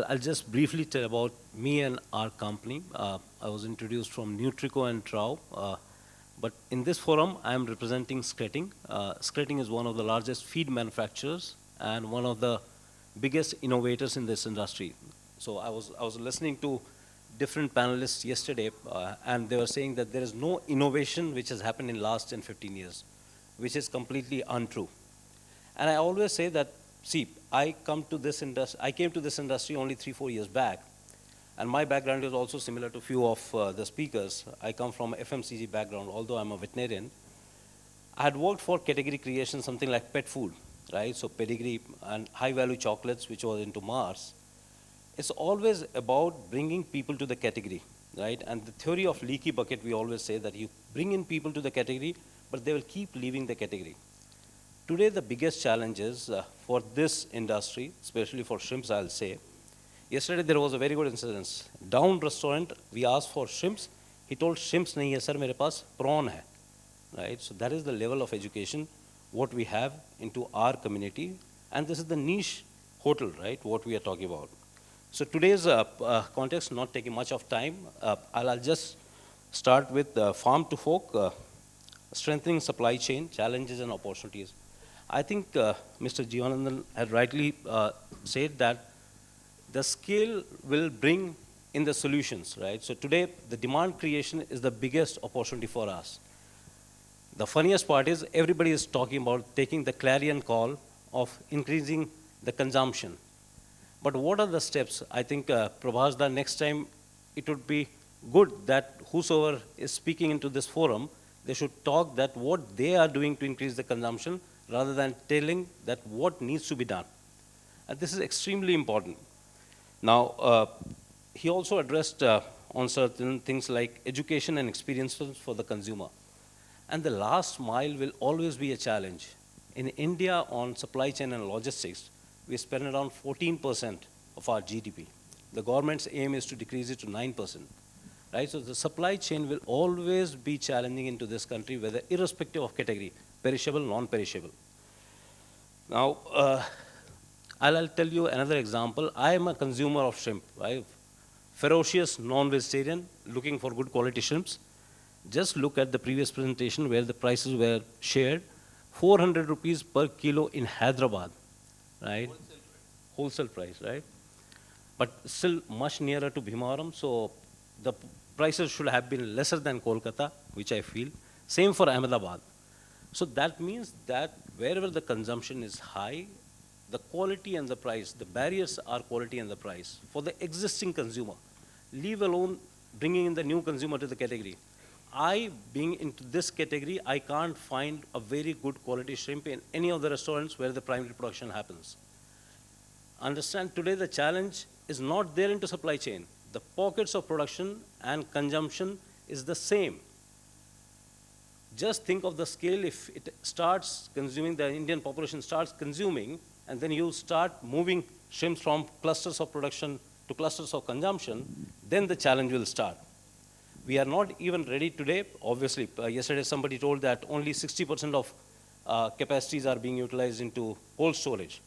I'll just briefly tell about me and our company. I was introduced from Nutreco and Trau. But in this forum, I am representing Skretting. Skretting is one of the largest feed manufacturers and one of the biggest innovators in this industry. So I was listening to different panelists yesterday, and they were saying that there is no innovation which has happened in last 10, 15 years, which is completely untrue. And I always say that, see, I came to this industry only 3-4 years back, and my background is also similar to few of the speakers. I come from FMCG background, although I'm a veterinarian. I had worked for category creation, something like pet food, right? So pedigree and high-value chocolates, which was into Mars. It's always about bringing people to the category, right? And the theory of leaky bucket, we always say that you bring in people to the category, but they will keep leaving the category. Today, the biggest challenge is for this industry, especially for shrimps, I'll say. Yesterday, there was a very good incident. Down restaurant, we asked for shrimps. He told, shrimps nahi hai, sir, mere paas prawn hai. Right? So that is the level of education, what we have into our community. And this is the niche hotel, right, what we are talking about. So today's context, not taking much of time, I'll just start with farm to fork, strengthening supply chain, challenges and opportunities. I think Mr. Jeevanandam had rightly said that the scale will bring in the solutions, right? So today, the demand creation is the biggest opportunity for us. The funniest part is everybody is talking about taking the clarion call of increasing the consumption. But what are the steps? I think, Prabhakar, next time it would be good that whosoever is speaking into this forum, they should talk that what they are doing to increase the consumption rather than telling that what needs to be done. And this is extremely important. Now, he also addressed on certain things like education and experiences for the consumer. And the last mile will always be a challenge. In India, on supply chain and logistics, we spend around 14% of our GDP. The government's aim is to decrease it to 9%. Right? So the supply chain will always be challenging into this country, whether irrespective of category, perishable, non-perishable. Now, I'll tell you another example. I am a consumer of shrimp. I'm ferocious non-vegetarian, looking for good quality shrimps. Just look at the previous presentation where the prices were shared. 400 rupees per kilo in Hyderabad, right? Wholesale price, right? But still much nearer to Bhimaram, so the prices should have been lesser than Kolkata, which I feel. Same for Ahmedabad. So that means that wherever the consumption is high, the quality and the price, the barriers are quality and the price for the existing consumer, leave alone bringing in the new consumer to the category. I, being into this category, I can't find a very good quality shrimp in any of the restaurants where the primary production happens. Understand, today the challenge is not there into supply chain. The pockets of production and consumption is the same. Just think of the scale. If it starts consuming, the Indian population starts consuming, and then you start moving shrimps from clusters of production to clusters of consumption, then the challenge will start. We are not even ready today. Obviously, yesterday somebody told that only 60% of capacities are being utilized into cold storage.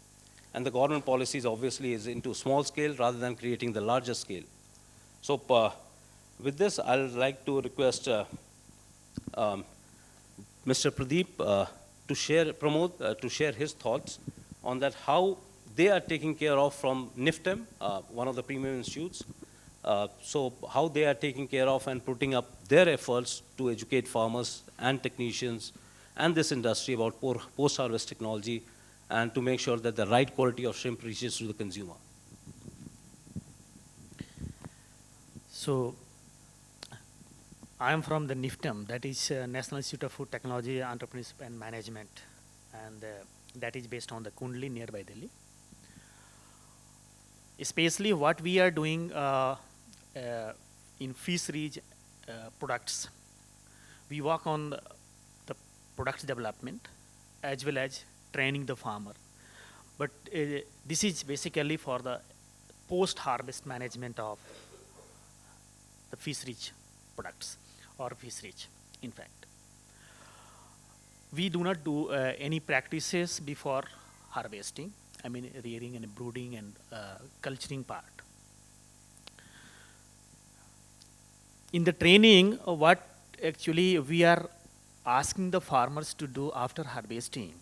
And the government policies obviously is into small scale rather than creating the larger scale. So with this, I'd like to request Mr. Pradip to share, Pramod, to share his thoughts on that, how they are taking care of from NIFTEM, one of the premium institutes. So how they are taking care of and putting up their efforts to educate farmers and technicians and this industry about post-harvest technology and to make sure that the right quality of shrimp reaches to the consumer. So I am from the NIFTEM, that is National Institute of Food Technology, Entrepreneurship and Management, and that is based on the Kundli nearby Delhi. Especially what we are doing in fisheries products, we work on the product development as well as training the farmer. But this is basically for the post-harvest management of the fisheries products or fisheries, in fact. We do not do any practices before harvesting, I mean rearing and brooding and culturing part. In the training, what actually we are asking the farmers to do after harvesting,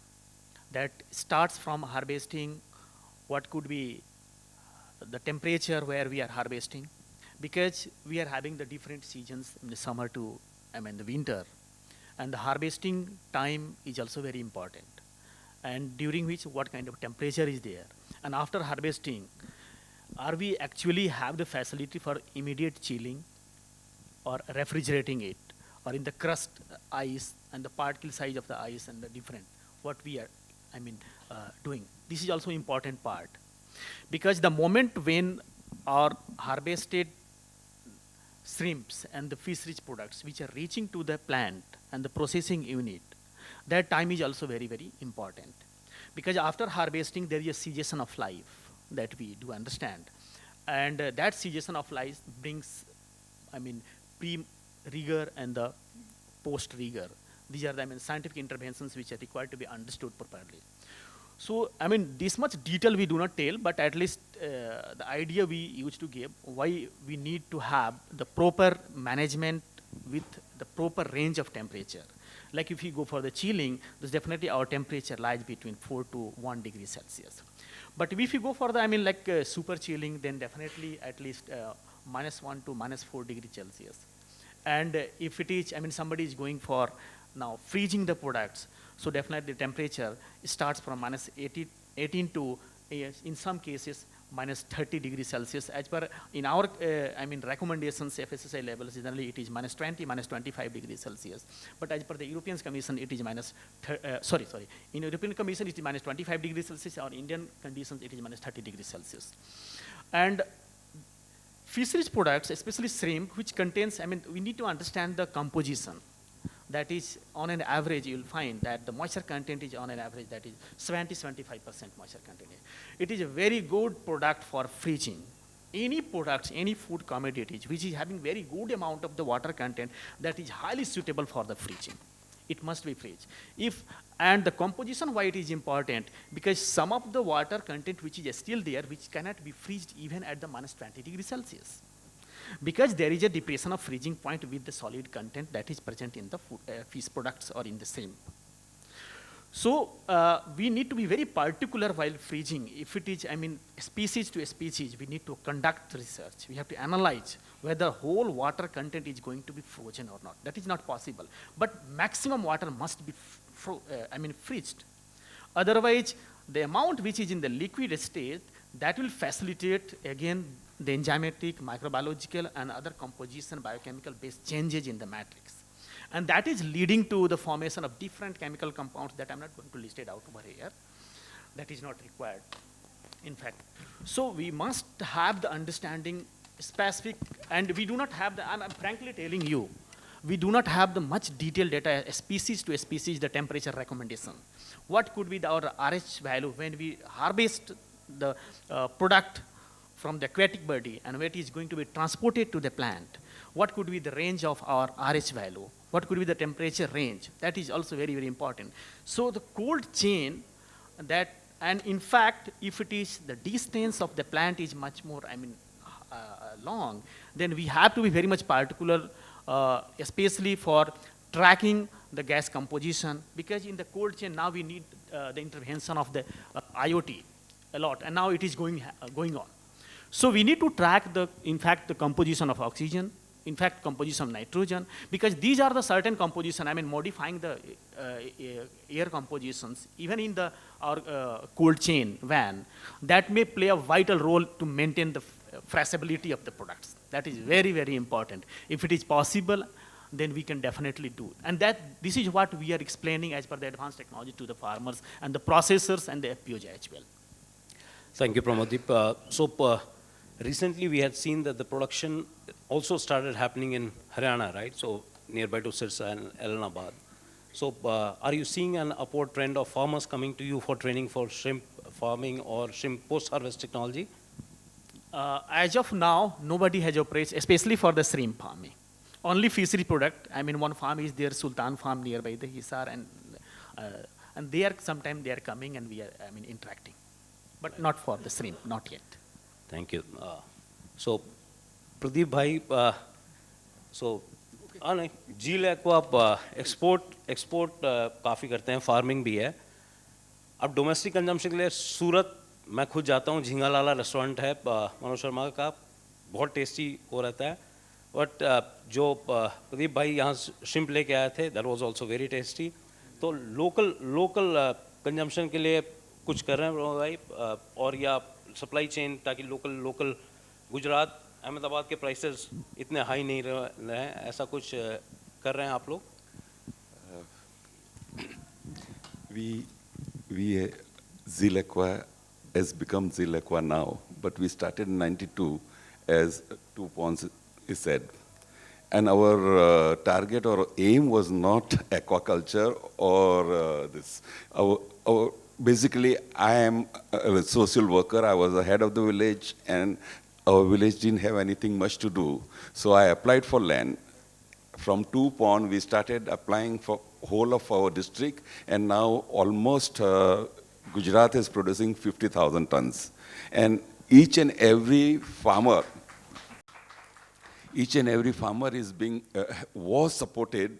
that starts from harvesting, what could be the temperature where we are harvesting, because we are having the different seasons in the summer to, the winter, and the harvesting time is also very important, and during which what kind of temperature is there, and after harvesting, are we actually have the facility for immediate chilling or refrigerating it, or in the crust ice and the particle size of the ice and the different, what we are, doing. This is also important part, because the moment when our harvested shrimps and the fish-rich products which are reaching to the plant and the processing unit, that time is also very, very important. Because after harvesting, there is a cessation of life that we do understand. And that cessation of life brings, pre-rigor and the post-rigor. These are the scientific interventions which are required to be understood properly. So, this much detail we do not tell, but at least the idea we used to give, why we need to have the proper management with the proper range of temperature. Like if you go for the chilling, there's definitely our temperature lies between 4 to 1 degree Celsius. But if you go for the, super chilling, then definitely at least -1 to -4 degree Celsius. And if it is, somebody is going for now freezing the products, so definitely the temperature starts from -18 to, in some cases, -30 degrees Celsius. As per in our, recommendations, FSSI levels, generally it is -20, -25 degrees Celsius. But as per the European Commission, it is in European Commission it is -25 degrees Celsius, or Indian conditions it is -30 degrees Celsius. And fisheries products, especially shrimp, which contains, we need to understand the composition. That is, on an average, you'll find that the moisture content is on an average, that is 70-75% moisture content. It is a very good product for freezing. Any products, any food commodities, which is having very good amount of the water content, that is highly suitable for the freezing. It must be freezed. And the composition, why it is important, because some of the water content which is still there, which cannot be freezed even at the -20 degrees Celsius. Because there is a depression of freezing point with the solid content that is present in the food, fish products or in the same. So we need to be very particular while freezing. If it is, species to species, we need to conduct research. We have to analyze whether whole water content is going to be frozen or not. That is not possible. But maximum water must be freezed. Otherwise, the amount which is in the liquid state, that will facilitate, again, the enzymatic, microbiological, and other composition biochemical based changes in the matrix. And that is leading to the formation of different chemical compounds that I'm not going to list it out over here. That is not required, in fact. So we must have the understanding specific, and we do not have the, I'm frankly telling you, we do not have the much detailed data, species to species, the temperature recommendation. What could be our RH value when we harvest the product from the aquatic body and where it is going to be transported to the plant? What could be the range of our RH value? What could be the temperature range? That is also very, very important. So the cold chain, that, and in fact, if it is the distance of the plant is much more, long, then we have to be very much particular, especially for tracking the gas composition, because in the cold chain now we need the intervention of the IoT a lot, and now it is going on. So we need to track the, in fact, the composition of oxygen, in fact, composition of nitrogen, because these are the certain composition, modifying the air compositions, even in the our cold chain van, that may play a vital role to maintain the freezability of the products. That is very, very important. If it is possible, then we can definitely do. And this is what we are explaining as per the advanced technology to the farmers and the processors and the FPOs as well. Thank you, Pramod. Recently we had seen that the production also started happening in Haryana, right? So nearby to Sirsa and Elnabad. So are you seeing an upward trend of farmers coming to you for training for shrimp farming or shrimp post-harvest technology? As of now, nobody has approached, especially for the shrimp farming. Only fishery product. One farm is there, Sultan farm nearby the Hisar, and they are sometimes they are coming and we are interacting, but not for the shrimp, not yet. Thank you. So, Pradip bhai, So, नहीं, Zeal Aqua आप export काफ़ी करते हैं, farming भी है. अब domestic consumption के लिए सूरत मैं खुद जाता हूँ, झींगालाला रेस्टोरेंट है मनोज शर्मा का, बहुत टेस्टी हो रहता है. बट जो प्रदीप भाई यहाँ श्रिम्प लेके आए थे, that was also very tasty. तो लोकल कंजम्पशन के लिए कुछ कर रहे हैं प्रमोद भाई, और या सप्लाई चेन, ताकि लोकल गुजरात अहमदाबाद के प्राइसेस इतने हाई नहीं रहे हैं, ऐसा कुछ कर रहे हैं आप लोग? We Zeal Aqua has become Zeal Aqua now, but we started in '92 as 2 ponds is said. And our target or aim was not aquaculture or this. Basically, I am a social worker. I was the head of the village, and our village didn't have anything much to do. So I applied for land. From 2 pond, we started applying for whole of our district, and now almost Gujarat is producing 50,000 tons. And each and every farmer is was supported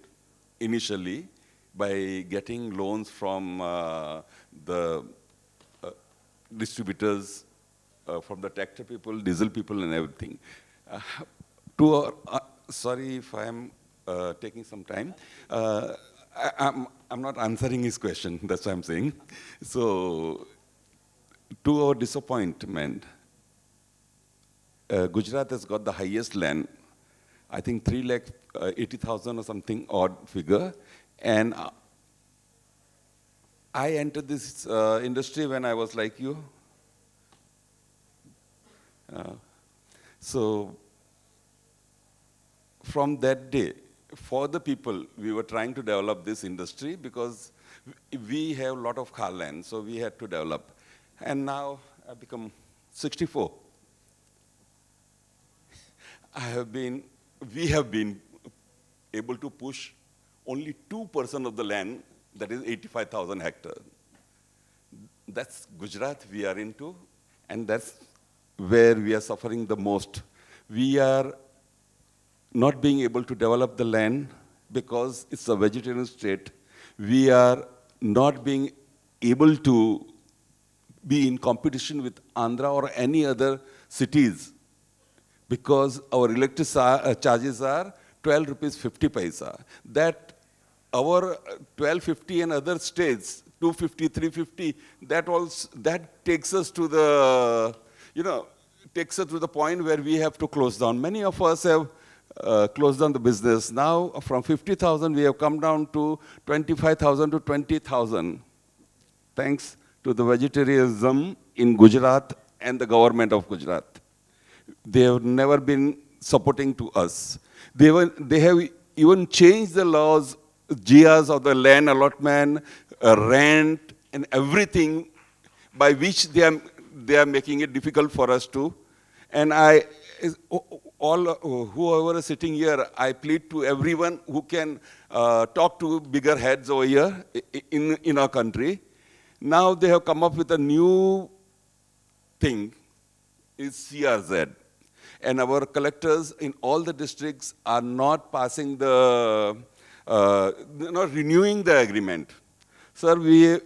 initially by getting loans from the distributors, from the tractor people, diesel people, and everything. Sorry if I am taking some time. I'm not answering his question, that's what I'm saying. So, to our disappointment, Gujarat has got the highest land, I think 3,80,000 or something odd figure. And I entered this industry when I was like you. So from that day, for the people, we were trying to develop this industry because we have a lot of car land, so we had to develop. And now I've become 64. We have been able to push only 2% of the land, that is 85,000 hectares. That's Gujarat we are into, and that's where we are suffering the most. We are not being able to develop the land because it's a vegetarian state. We are not being able to be in competition with Andhra or any other cities because our electricity charges are 12 rupees 50 paisa. That our 12.50 and other states 250, 350. That takes us to the point where we have to close down. Many of us have closed down the business. Now from 50,000 we have come down to 25,000 to 20,000, thanks to the vegetarianism in Gujarat and the government of Gujarat. They have never been supporting to us. They have even changed the laws, GIAs of the land allotment, rent, and everything by which they are making it difficult for us to. And whoever is sitting here, I plead to everyone who can talk to bigger heads over here in our country. Now they have come up with a new thing, is CRZ. And our collectors in all the districts are not passing not renewing the agreement. Sir, we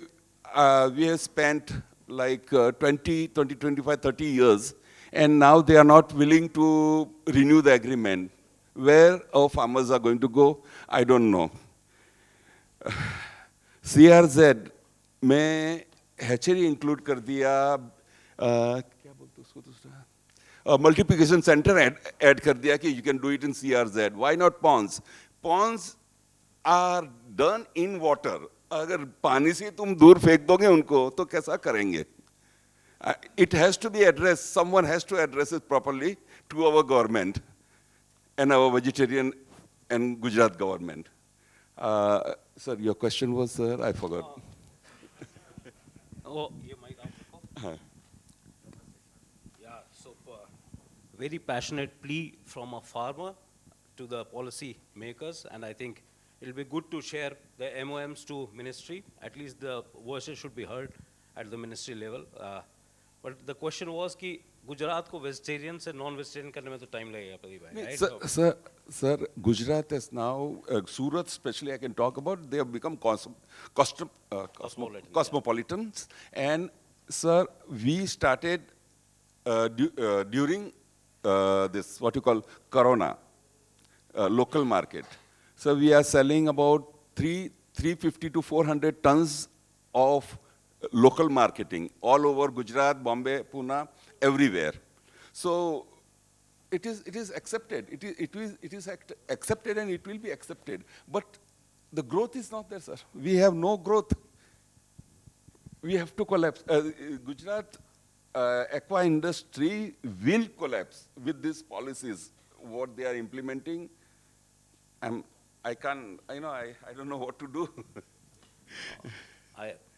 have spent like 20, 25, 30 years, and now they are not willing to renew the agreement. Where our farmers are going to go, I don't know. CRZ में hatchery include कर दिया, क्या बोलते उसको दूसरा? Multiplication center add कर दिया कि you can do it in CRZ. Why not ponds? Ponds are done in water. अगर पानी से तुम दूर फेंक दोगे उनको तो कैसा करेंगे? It has to be addressed. Someone has to address it properly to our government and our vegetarian and Gujarat government. Sir, your question was, sir, I forgot. ये mic आप रखो. Yeah, so very passionate plea from a farmer to the policy makers, and I think it'll be good to share the MOMs to ministry. At least the voices should be heard at the ministry level. But the question was कि गुजरात को vegetarian से non-vegetarian करने में तो time लगेगा प्रदीप भाई, right? Sir, Gujarat is now, Surat especially I can talk about, they have become cosmopolitans. And sir, we started during this, what you call, Corona, local market. So we are selling about 350 to 400 tons of local marketing all over Gujarat, Bombay, Pune, everywhere. So it is accepted. It is accepted and it will be accepted. But the growth is not there, sir. We have no growth. We have to collapse. Gujarat aqua industry will collapse with these policies, what they are implementing. I don't know what to do.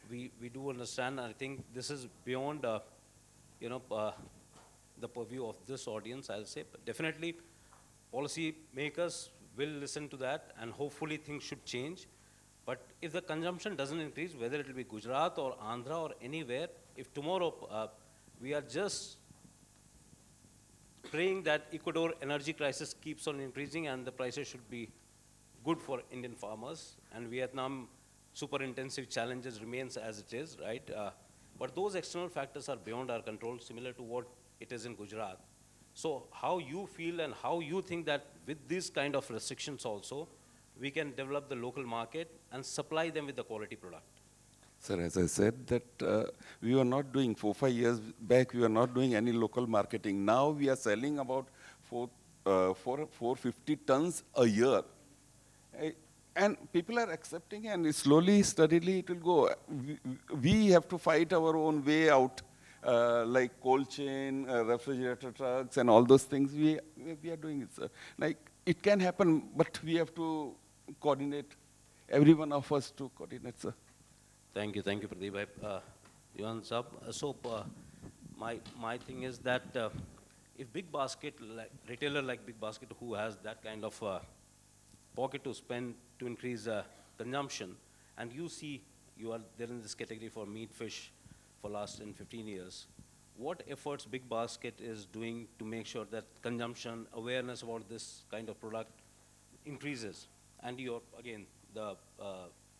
We do understand, and I think this is beyond, the purview of this audience, I'll say. But definitely, policy makers will listen to that, and hopefully things should change. But if the consumption doesn't increase, whether it will be Gujarat or Andhra or anywhere, if tomorrow we are just praying that Ecuador energy crisis keeps on increasing and the prices should be good for Indian farmers, and Vietnam super intensive challenges remains as it is, right? But those external factors are beyond our control, similar to what it is in Gujarat. So how you feel and how you think that with these kind of restrictions also, we can develop the local market and supply them with the quality product? Sir, as I said, that we were not doing, 4-5 years back, we were not doing any local marketing. Now we are selling about 450 tons a year. And people are accepting, and slowly, steadily it will go. We have to fight our own way out, like cold chain, refrigerator trucks, and all those things. We are doing it, sir. Like, it can happen, but we have to coordinate, every one of us to coordinate, sir. Thank you, Pradip. So my thing is that if Big Basket, retailer like Big Basket, who has that kind of pocket to spend to increase consumption, and you see you are there in this category for meat, fish for last 10, 15 years, what efforts Big Basket is doing to make sure that consumption, awareness about this kind of product increases, and the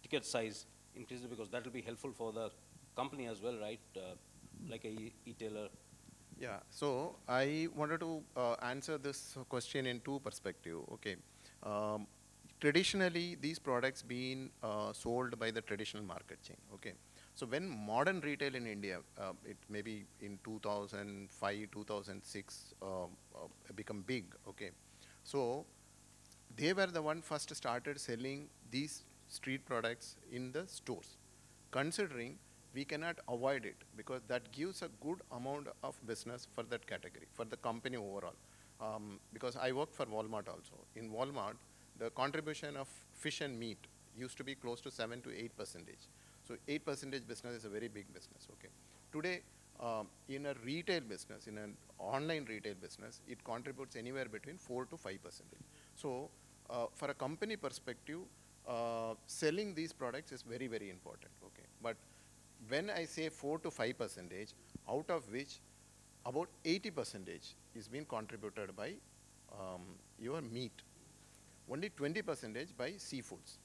ticket size increases, because that will be helpful for the company as well, right? Like a e-tailer. Yeah, so I wanted to answer this question in two perspectives. Okay. Traditionally, these products being sold by the traditional market chain. Okay. So when modern retail in India, it maybe in 2005, 2006, become big. Okay. So they were the one first started selling these street products in the stores, considering we cannot avoid it because that gives a good amount of business for that category, for the company overall. Because I worked for Walmart also. In Walmart, the contribution of fish and meat used to be close to 7 to 8%. So 8% business is a very big business. Okay. Today, in a retail business, in an online retail business, it contributes anywhere between 4 to 5%. So for a company perspective, selling these products is very, very important. Okay. But when I say 4 to 5%, out of which about 80% is being contributed by your meat, only 20% by seafoods.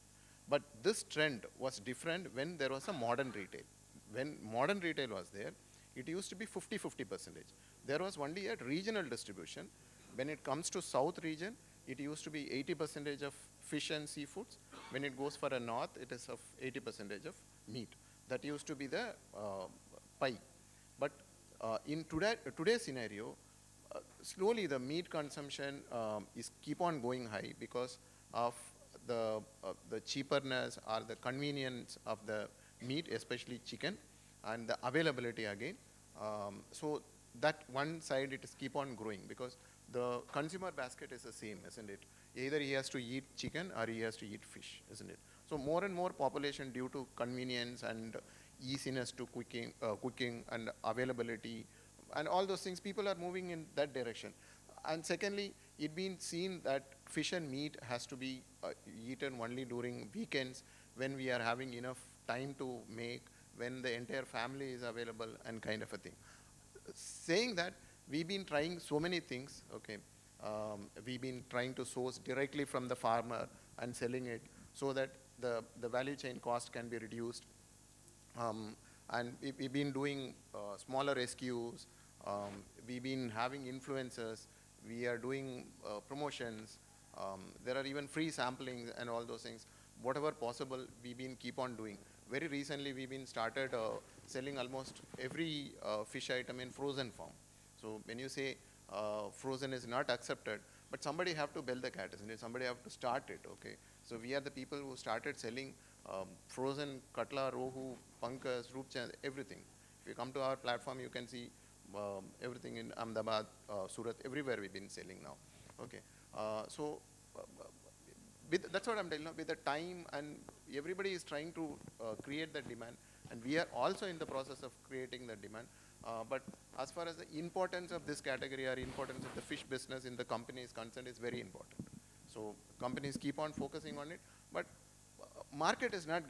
But this trend was different when there was a modern retail. When modern retail was there, it used to be 50-50%. There was only a regional distribution. When it comes to South region, it used to be 80% of fish and seafoods. When it goes for a north, it is of 80% of meat. That used to be the pie. But in today's scenario, slowly the meat consumption is keep on going high because of the cheaperness or the convenience of the meat, especially chicken, and the availability again. So that one side it is keep on growing because the consumer basket is the same, isn't it? Either he has to eat chicken or he has to eat fish, isn't it? So more and more population due to convenience and easiness to cooking and availability and all those things, people are moving in that direction. And secondly, it been seen that fish and meat has to be eaten only during weekends when we are having enough time to make, when the entire family is available and kind of a thing. saying that, we've been trying so many things, okay. We've been trying to source directly from the farmer and selling it so that the value chain cost can be reduced. And we've been doing smaller SKUs. We've been having influencers. We are doing promotions. There are even free samplings and all those things. Whatever possible, we've been keep on doing. Very recently, we've been started selling almost every fish item in frozen form. So when you say frozen is not accepted, but somebody have to build the cat, isn't it? Somebody have to start it, okay? So we are the people who started selling frozen katla, rohu, pankas, roopchand, everything. If you come to our platform, you can see everything in Ahmedabad, Surat, everywhere we've been selling now, okay? That's what I'm telling you, with the time, and everybody is trying to create the demand, and we are also in the process of creating the demand. But as far as the importance of this category or importance of the fish business in the company is concerned, is very important. So companies keep on focusing on it, but market is not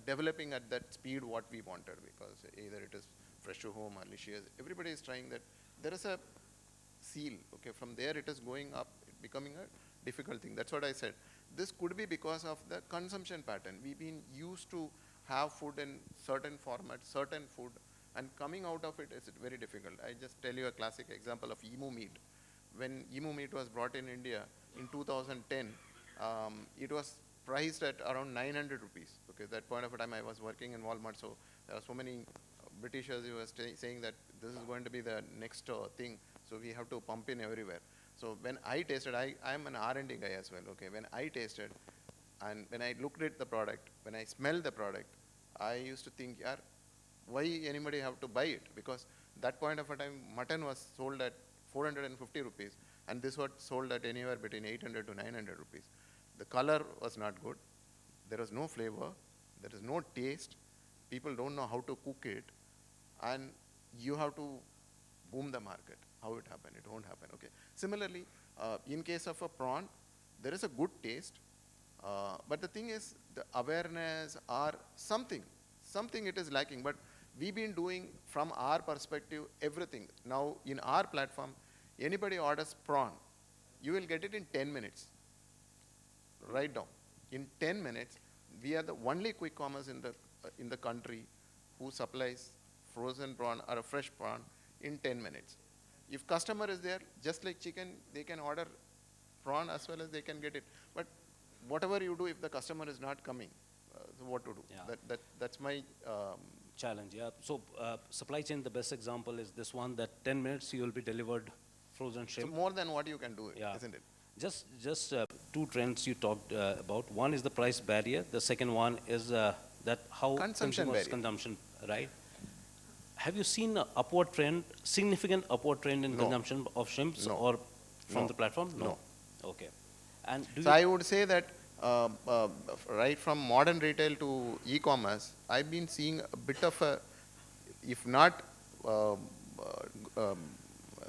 developing at that speed what we wanted, because either it is fresh to home or licious. Everybody is trying that. There is a seal, okay, from there it is going up, becoming a difficult thing. That's what I said. This could be because of the consumption pattern. We've been used to have food in certain formats, certain food, and coming out of it is very difficult. I just tell you a classic example of emu meat. When emu meat was brought in India in 2010, it was priced at around 900 rupees. Okay, that point of time I was working in Walmart, so there are so many Britishers who were saying that this is going to be the next thing, so we have to pump in everywhere. So when I tasted, I'm an R&D guy as well, okay. When I tasted, and when I looked at the product, when I smelled the product, I used to think, yeah, why anybody have to buy it? Because that point of a time, mutton was sold at 450 rupees, and this was sold at anywhere between 800 to 900 rupees. The color was not good. There was no flavor. There is no taste. People don't know how to cook it, and you have to boom the market. How it happened? It won't happen, okay. Similarly, in case of a prawn, there is a good taste, but the thing is, the awareness or something it is lacking. But we've been doing, from our perspective, everything. Now, in our platform, anybody orders prawn, you will get it in 10 minutes. Right down. In 10 minutes, we are the only quick commerce in the country who supplies frozen prawn or a fresh prawn in 10 minutes. If customer is there, just like chicken, they can order prawn as well as they can get it. But whatever you do, if the customer is not coming, so what to do? Yeah. That's my challenge. Yeah. So supply chain, the best example is this one, that 10 minutes you will be delivered frozen shrimp. So more than what you can do, yeah. Isn't it? Just two trends you talked about. One is the price barrier. The second one is that how consumers consumption, right? Have you seen an upward trend, significant upward trend in consumption of shrimps or from the platform? No. Okay. And so I would say that right from modern retail to e-commerce, I've been seeing a bit of a, if not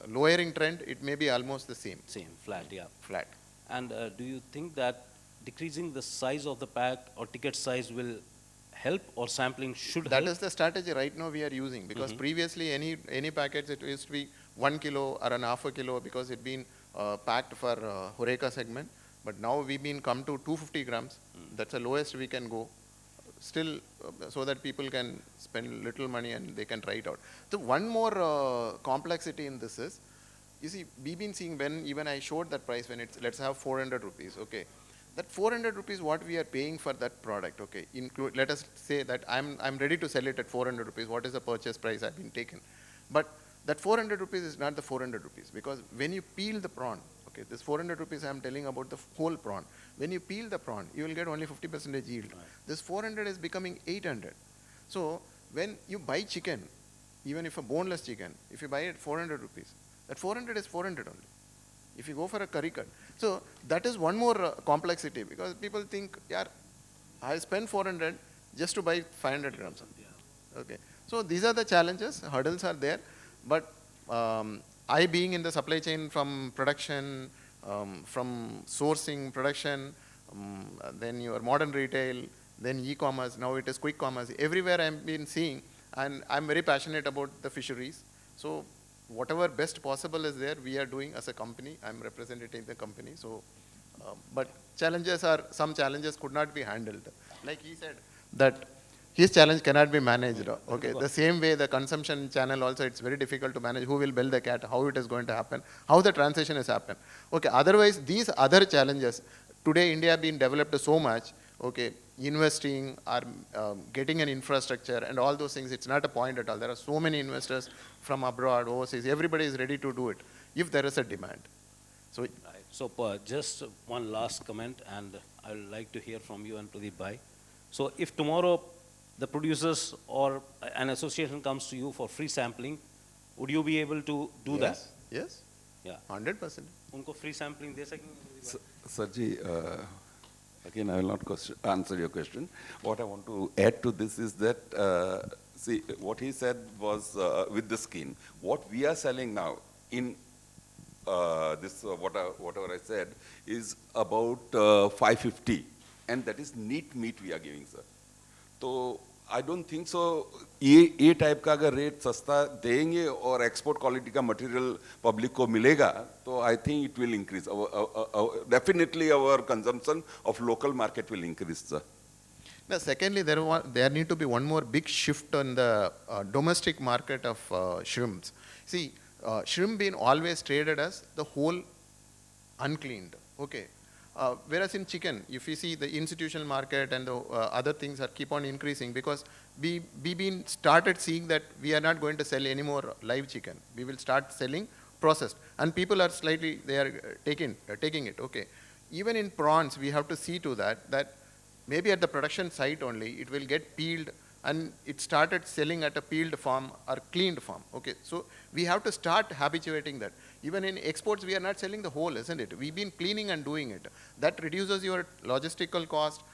lowering trend, it may be almost the same. Same, flat, yeah. Flat. And do you think that decreasing the size of the pack or ticket size will help, or sampling should help? That is the strategy right now we are using, because previously any packets, it used to be 1 kilo or an half a kilo, because it been packed for Horeca segment. But now we've been come to 250 grams. That's the lowest we can go. Still, so that people can spend little money and they can try it out. So one more complexity in this is, you see, we've been seeing, when even I showed that price, when it's, let's have 400 rupees, okay. That 400 rupees what we are paying for that product, okay. Let us say that I'm ready to sell it at 400 rupees. What is the purchase price I've been taken? But that 400 rupees is not the 400 rupees, because when you peel the prawn, okay, this 400 rupees I'm telling about the whole prawn. When you peel the prawn, you will get only 50% yield. Right. This 400 is becoming 800. So when you buy chicken, even if a boneless chicken, if you buy it at 400 rupees, that 400 is 400 only. If you go for a curry cut. So that is one more complexity, because people think, yeah, I spend 400 just to buy 500 grams. Yeah. Okay. So these are the challenges, hurdles are there, but I being in the supply chain from production, from sourcing, production, then your modern retail, then e-commerce, now it is quick commerce. Everywhere I've been seeing, and I'm very passionate about the fisheries. So whatever best possible is there, we are doing as a company. I'm representing the company. So, but some challenges could not be handled. Like he said, that his challenge cannot be managed. Okay, the same way the consumption channel also, it's very difficult to manage. Who will build the cat? How it is going to happen? How the transition is happen? Okay, otherwise these other challenges, today India been developed so much, okay, investing or getting an infrastructure and all those things, it's not a point at all. There are so many investors from abroad, overseas, everybody is ready to do it if there is a demand. So, So just one last comment, and I would like to hear from you and Pradip bhai. So if tomorrow the producers or an association comes to you for free sampling, would you be able to do that? Yes. Yeah. 100%. उनको free sampling दे सकेंगे? Sarji, again, I will not answer your question. What I want to add to this is that, see, what he said was with the skin. What we are selling now in whatever I said is about 550, and that is neat meat we are giving, sir. So I don't think so. ये type का अगर rate सस्ता देंगे और export quality का material public को मिलेगा, तो I think it will increase. Definitely our consumption of local market will increase, sir. Now, secondly, there need to be one more big shift on the domestic market of shrimps. See, shrimp being always traded as the whole uncleaned, okay. Whereas in chicken, if you see the institutional market and the other things are keep on increasing, because we been started seeing that we are not going to sell any more live chicken. We will start selling processed, and people are slightly, they are taking it, okay. Even in prawns, we have to see to that maybe at the production site only, it will get peeled, and it started selling at a peeled form or cleaned form, okay. So we have to start habituating that. Even in exports, we are not selling the whole, isn't it? We've been cleaning and doing it. That reduces your logistical cost,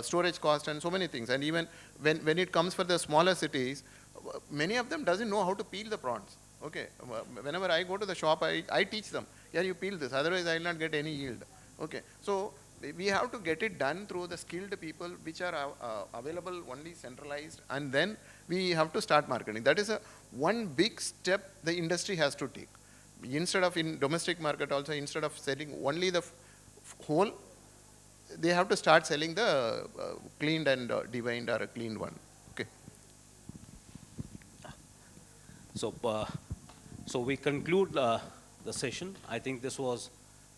storage cost, and so many things. And even when it comes for the smaller cities, many of them doesn't know how to peel the prawns. Okay, whenever I go to the shop, I teach them, yeah, you peel this, otherwise I will not get any yield. Okay, so we have to get it done through the skilled people which are available only centralized, and then we have to start marketing. That is one big step the industry has to take. Instead of in domestic market also, instead of selling only the whole, they have to start selling the cleaned and deveined or a cleaned one. Okay. So, so we conclude the session. I think this was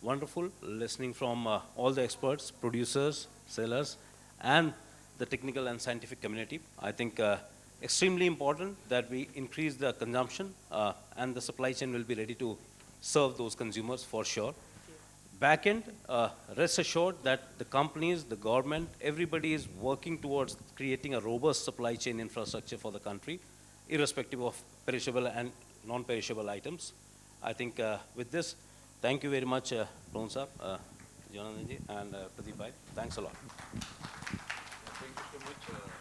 wonderful, listening from all the experts, producers, sellers, and the technical and scientific community. I think extremely important that we increase the consumption, and the supply chain will be ready to serve those consumers for sure. Back end, rest assured that the companies, the government, everybody is working towards creating a robust supply chain infrastructure for the country, irrespective of perishable and non-perishable items. I think with this, thank you very much, Pramod sir, Jeevanandam ji, and Pradip bhai. Thanks a lot. Thank you so much.